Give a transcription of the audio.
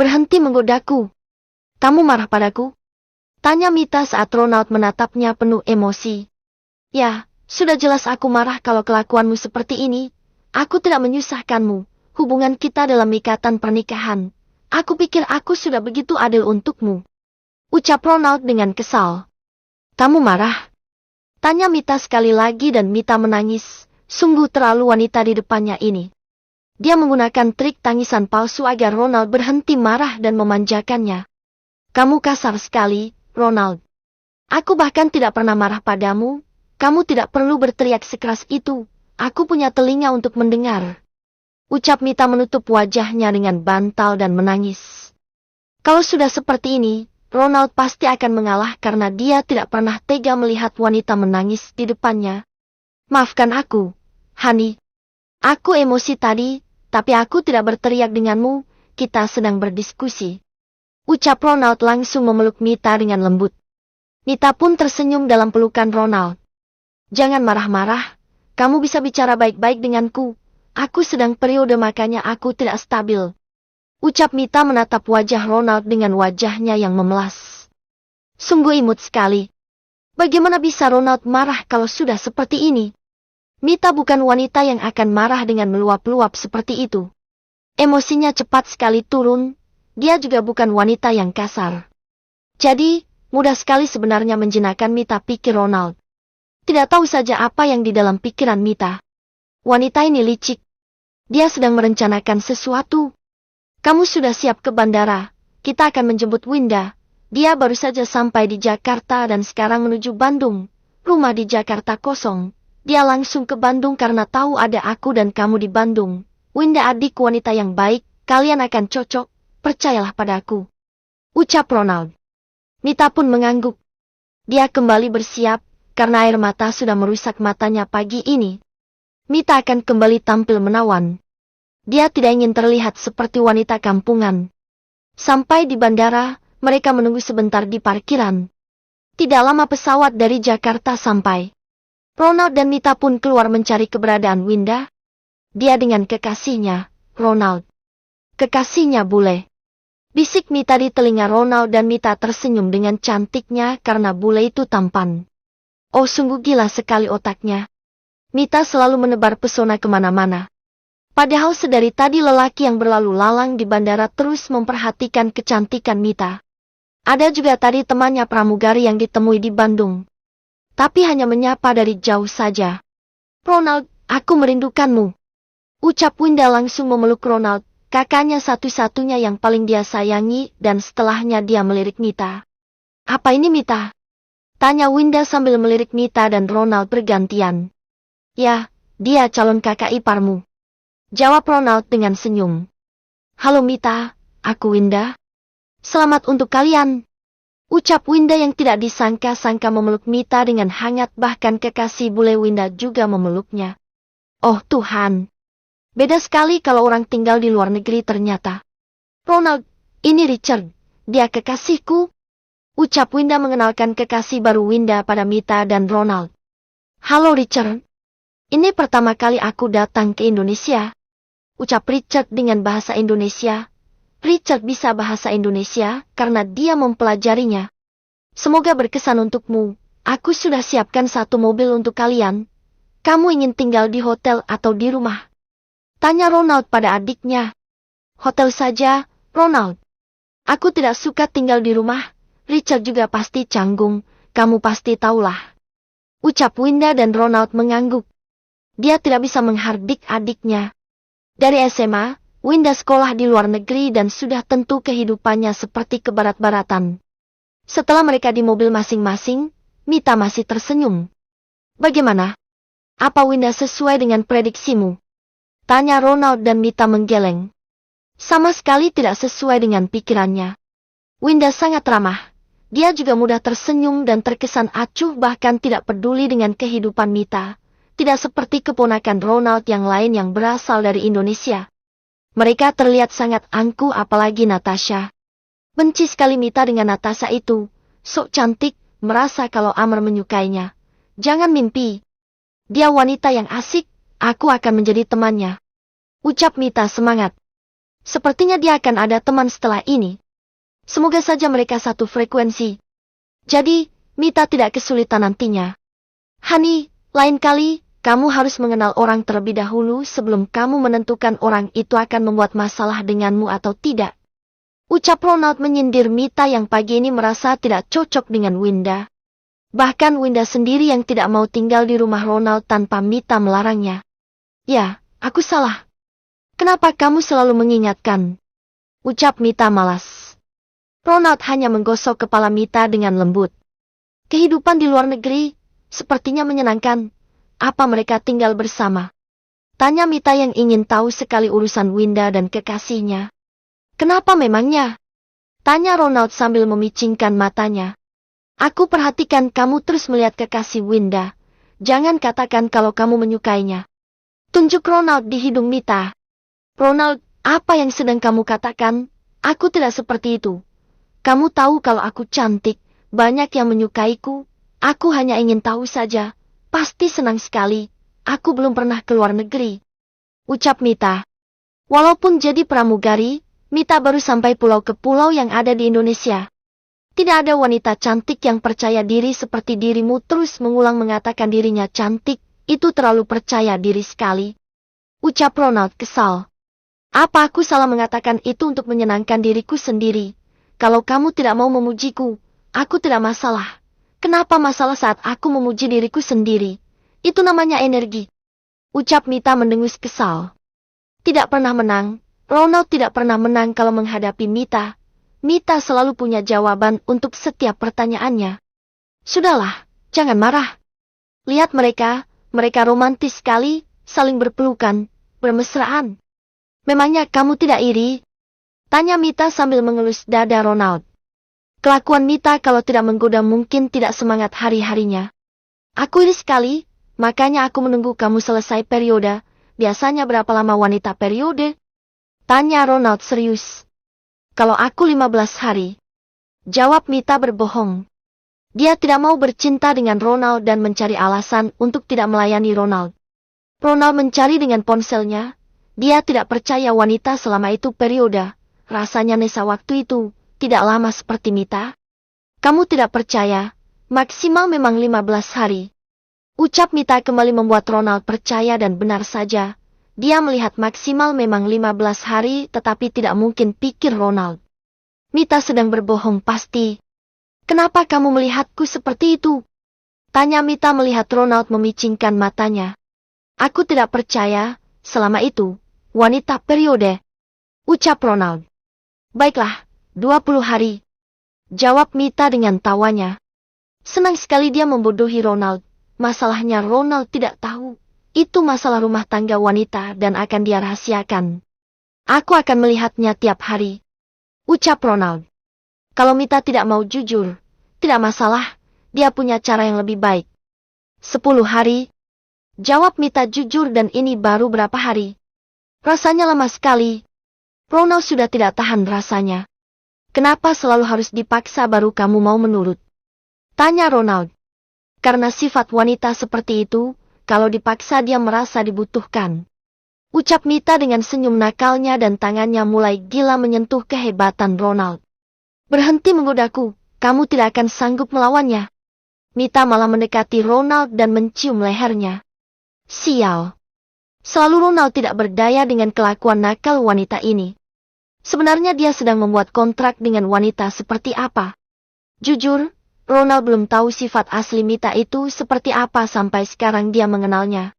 Berhenti menggodaku. Kamu marah padaku? Tanya Mita saat Ronald menatapnya penuh emosi. Ya, sudah jelas aku marah kalau kelakuanmu seperti ini. Aku tidak menyusahkanmu. Hubungan kita dalam ikatan pernikahan. Aku pikir aku sudah begitu adil untukmu. Ucap Ronald dengan kesal. Kamu marah? Tanya Mita sekali lagi dan Mita menangis. Sungguh terlalu wanita di depannya ini. Dia menggunakan trik tangisan palsu agar Ronald berhenti marah dan memanjakannya. Kamu kasar sekali, Ronald. Aku bahkan tidak pernah marah padamu. Kamu tidak perlu berteriak sekeras itu. Aku punya telinga untuk mendengar. Ucap Mita menutup wajahnya dengan bantal dan menangis. Kalau sudah seperti ini, Ronald pasti akan mengalah karena dia tidak pernah tega melihat wanita menangis di depannya. Maafkan aku, Honey. Aku emosi tadi, tapi aku tidak berteriak denganmu, kita sedang berdiskusi. Ucap Ronald langsung memeluk Mita dengan lembut. Mita pun tersenyum dalam pelukan Ronald. Jangan marah-marah, kamu bisa bicara baik-baik denganku. Aku sedang periode makanya aku tidak stabil. Ucap Mita menatap wajah Ronald dengan wajahnya yang memelas. Sungguh imut sekali. Bagaimana bisa Ronald marah kalau sudah seperti ini? Mita bukan wanita yang akan marah dengan meluap-luap seperti itu. Emosinya cepat sekali turun, dia juga bukan wanita yang kasar. Jadi, mudah sekali sebenarnya menjinakkan Mita, pikir Ronald. Tidak tahu saja apa yang di dalam pikiran Mita. Wanita ini licik. Dia sedang merencanakan sesuatu. Kamu sudah siap ke bandara, kita akan menjemput Winda. Dia baru saja sampai di Jakarta dan sekarang menuju Bandung. Rumah di Jakarta kosong. Dia langsung ke Bandung karena tahu ada aku dan kamu di Bandung. Winda adik wanita yang baik, kalian akan cocok, percayalah padaku. Ucap Ronald. Mita pun mengangguk. Dia kembali bersiap, karena air mata sudah merusak matanya pagi ini. Mita akan kembali tampil menawan. Dia tidak ingin terlihat seperti wanita kampungan. Sampai di bandara, mereka menunggu sebentar di parkiran. Tidak lama pesawat dari Jakarta sampai. Ronald dan Mita pun keluar mencari keberadaan Winda. Dia dengan kekasihnya, Ronald. Kekasihnya bule. Bisik Mita di telinga Ronald dan Mita tersenyum dengan cantiknya karena bule itu tampan. Oh, sungguh gila sekali otaknya. Mita selalu menebar pesona kemana-mana. Padahal sedari tadi lelaki yang berlalu lalang di bandara terus memperhatikan kecantikan Mita. Ada juga tadi temannya pramugari yang ditemui di Bandung. Tapi hanya menyapa dari jauh saja. Ronald, aku merindukanmu. Ucap Winda langsung memeluk Ronald, kakaknya satu-satunya yang paling dia sayangi, dan setelahnya dia melirik Mita. Apa ini Mita? Tanya Winda sambil melirik Mita dan Ronald bergantian. Ya, dia calon kakak iparmu. Jawab Ronald dengan senyum. Halo Mita, aku Winda. Selamat untuk kalian. Ucap Winda yang tidak disangka-sangka memeluk Mita dengan hangat, bahkan kekasih bule Winda juga memeluknya. Oh Tuhan. Beda sekali kalau orang tinggal di luar negeri ternyata. Ronald, ini Richard, dia kekasihku. Ucap Winda mengenalkan kekasih baru Winda pada Mita dan Ronald. Halo Richard. Ini pertama kali aku datang ke Indonesia. Ucap Richard dengan bahasa Indonesia. Richard bisa bahasa Indonesia karena dia mempelajarinya. Semoga berkesan untukmu. Aku sudah siapkan satu mobil untuk kalian. Kamu ingin tinggal di hotel atau di rumah? Tanya Ronald pada adiknya. Hotel saja, Ronald. Aku tidak suka tinggal di rumah. Richard juga pasti canggung, kamu pasti tahulah. Ucap Winda dan Ronald mengangguk. Dia tidak bisa menghardik adiknya. Dari SMA, Winda sekolah di luar negeri dan sudah tentu kehidupannya seperti kebarat-baratan. Setelah mereka di mobil masing-masing, Mita masih tersenyum. Bagaimana? Apa Winda sesuai dengan prediksimu? Tanya Ronald dan Mita menggeleng. Sama sekali tidak sesuai dengan pikirannya. Winda sangat ramah. Dia juga mudah tersenyum dan terkesan acuh, bahkan tidak peduli dengan kehidupan Mita. Tidak seperti keponakan Ronald yang lain yang berasal dari Indonesia. Mereka terlihat sangat angkuh, apalagi Natasha. Benci sekali Mita dengan Natasha itu. Sok cantik, merasa kalau Amar menyukainya. Jangan mimpi. Dia wanita yang asik, aku akan menjadi temannya. Ucap Mita semangat. Sepertinya dia akan ada teman setelah ini. Semoga saja mereka satu frekuensi. Jadi, Mita tidak kesulitan nantinya. Hani, lain kali, kamu harus mengenal orang terlebih dahulu sebelum kamu menentukan orang itu akan membuat masalah denganmu atau tidak. Ucap Ronald menyindir Mita yang pagi ini merasa tidak cocok dengan Winda. Bahkan Winda sendiri yang tidak mau tinggal di rumah Ronald tanpa Mita melarangnya. Ya, aku salah. Kenapa kamu selalu mengingatkan? Ucap Mita malas. Ronald hanya menggosok kepala Mita dengan lembut. Kehidupan di luar negeri sepertinya menyenangkan. Apa mereka tinggal bersama? Tanya Mita yang ingin tahu sekali urusan Winda dan kekasihnya. Kenapa memangnya? Tanya Ronald sambil memicingkan matanya. Aku perhatikan kamu terus melihat kekasih Winda. Jangan katakan kalau kamu menyukainya. Tunjuk Ronald di hidung Mita. Ronald, apa yang sedang kamu katakan? Aku tidak seperti itu. Kamu tahu kalau aku cantik, banyak yang menyukaiku. Aku hanya ingin tahu saja. Pasti senang sekali. Aku belum pernah ke luar negeri. Ucap Mita. Walaupun jadi pramugari, Mita baru sampai pulau ke pulau yang ada di Indonesia. Tidak ada wanita cantik yang percaya diri seperti dirimu terus mengulang mengatakan dirinya cantik. Itu terlalu percaya diri sekali. Ucap Ronald kesal. Apa aku salah mengatakan itu untuk menyenangkan diriku sendiri? Kalau kamu tidak mau memujiku, aku tidak masalah. Kenapa masalah saat aku memuji diriku sendiri? Itu namanya energi. Ucap Mita mendengus kesal. Tidak pernah menang. Ronald tidak pernah menang kalau menghadapi Mita. Mita selalu punya jawaban untuk setiap pertanyaannya. Sudahlah, jangan marah. Lihat mereka romantis sekali, saling berpelukan, bermesraan. Memangnya kamu tidak iri? Tanya Mita sambil mengelus dada Ronald. Kelakuan Mita kalau tidak menggoda mungkin tidak semangat hari-harinya. Aku iri sekali, makanya aku menunggu kamu selesai periode. Biasanya berapa lama wanita periode? Tanya Ronald serius. Kalau aku 15 hari. Jawab Mita berbohong. Dia tidak mau bercinta dengan Ronald dan mencari alasan untuk tidak melayani Ronald. Ronald mencari dengan ponselnya. Dia tidak percaya wanita selama itu periode. Rasanya Nesa waktu itu tidak lama seperti Mita. Kamu tidak percaya, maksimal memang 15 hari. Ucap Mita kembali membuat Ronald percaya dan benar saja. Dia melihat maksimal memang 15 hari tetapi tidak mungkin pikir Ronald. Mita sedang berbohong pasti. Kenapa kamu melihatku seperti itu? Tanya Mita melihat Ronald memicingkan matanya. Aku tidak percaya, selama itu, wanita periode. Ucap Ronald. Baiklah, 20 hari. Jawab Mita dengan tawanya. Senang sekali dia membodohi Ronald. Masalahnya Ronald tidak tahu. Itu masalah rumah tangga wanita dan akan dia rahasiakan. Aku akan melihatnya tiap hari. Ucap Ronald. Kalau Mita tidak mau jujur, tidak masalah, dia punya cara yang lebih baik. 10 hari. Jawab Mita jujur dan ini baru berapa hari. Rasanya lama sekali. Ronald sudah tidak tahan rasanya. Kenapa selalu harus dipaksa baru kamu mau menurut? Tanya Ronald. Karena sifat wanita seperti itu, kalau dipaksa dia merasa dibutuhkan. Ucap Mita dengan senyum nakalnya dan tangannya mulai gila menyentuh kehebatan Ronald. Berhenti menggodaku, kamu tidak akan sanggup melawannya. Mita malah mendekati Ronald dan mencium lehernya. Sial. Selalu Ronald tidak berdaya dengan kelakuan nakal wanita ini. Sebenarnya dia sedang membuat kontrak dengan wanita seperti apa? Jujur, Ronald belum tahu sifat asli Mita itu seperti apa sampai sekarang dia mengenalnya.